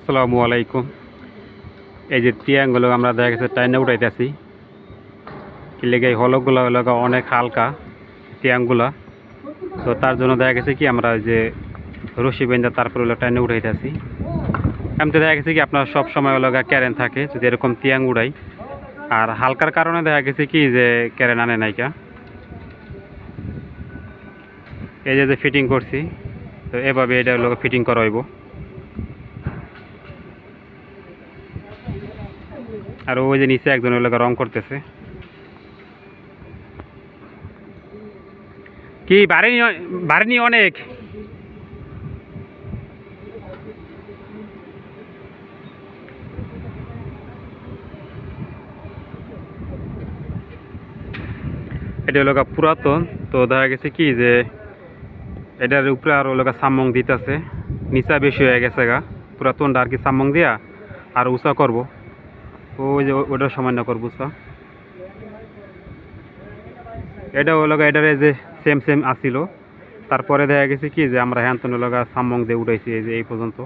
আসসালামু আলাইকুম। এই যে টিয়াঙ্গুলো আমরা দেখা গেছে টাইনে উঠাইতেছি, কি লেগে এই হলগুলো অনেক হালকা টিয়াঙ্গুলা। তো তার জন্য দেখা গেছে কি আমরা ওই যে রশি বেঁধে তারপরে টাইনে উঠাইতেছি। এমনি দেখা গেছে কি আপনার সব সময় ক্যারেন থাকে যদি এরকম টিয়াং উড়াই, আর হালকার কারণে দেখা গেছে কি যে ক্যারেন আনে নাইকা। এই যে ফিটিং করছি, তো এভাবে এটা ফিটিং করা হইব। আর ওই যে নিচে একজন রং করতেছে। কি বাড়েনি অনেক? এটা পুরাতন, তো দেখা গেছে কি যে এটার উপরে আর সামং দিতেছে, নিচা বেশি হয়ে গেছে গা। পুরাতনটা আর কি সামং দিয়া আর উঁচা করবো, ওই যে ওটা সামান্য করবো উঁচা। এটা এটার যে সেম সেম আসিল, তারপরে দেখা গেছে কি যে আমরা হ্যান সামং দিয়ে উঠাইছি এই যে এই পর্যন্ত।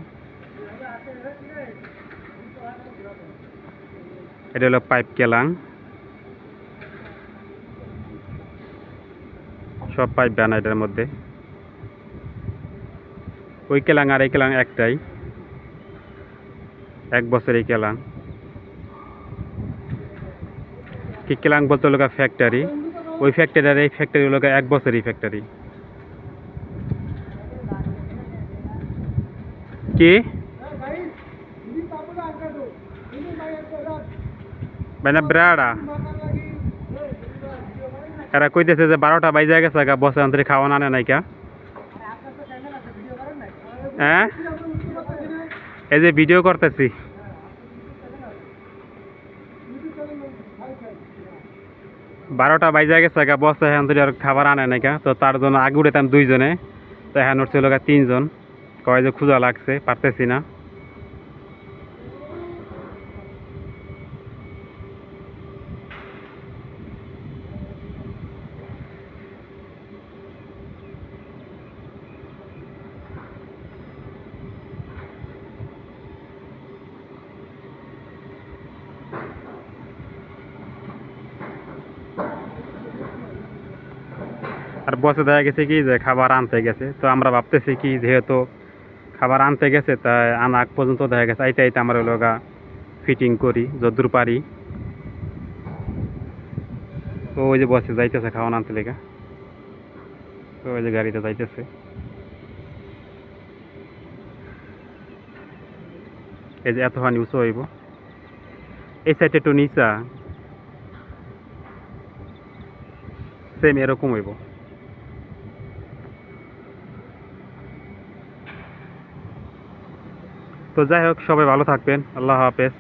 এটা হলো পাইপ কেলাং, সব পাইপ বানা এটার মধ্যে। ওই কেলাং আর এই কেলাং একটাই, 1 বছর এই কেলাং। কি কেলাং বলতে ফ্যাক্টরি, ওই ফ্যাক্টরি আর এই ফ্যাক্টরি 1 বছরই ফ্যাক্টরি। কি মানে ব্রাড়া এরা কইতেছে যে 12টা বাজে গেছে গা, বসে অন্তরে খাওয়া আনে নাইকা। হ্যাঁ, এই যে ভিডিও করতেছি। বারোটা বাইজা গেছে গা, বসে এখন তো আর খাবার আনে নাইকা। তো তার জন্য আগে উঠেতাম 2 জনে, তো এখন উঠছে 3 জন। কয় যে ক্ষুধা লাগছে, পারতেছি না। আর বসে দেখা গেছে কি যে খাবার আনতে গেছে, তো আমরা ভাবতেছি কি যেহেতু খাবার আনতে গেছে, তাই আনা আগ পর্যন্ত দেখা গেছে আইতে আইতে আমরা ফিটিং করি যদ্দূর পারি। তো ওই যে বসে যাইতেছে খাওয়ান আনতে লেগে, তো ওই যে গাড়িতে যাইতেছে। এই যে এতখানি উঁচু হইব, এই সাইডে একটু নিচা, সেম এরকম হইব। তো যাই হোক, সবাই ভালো থাকবেন। আল্লাহ হাফেজ।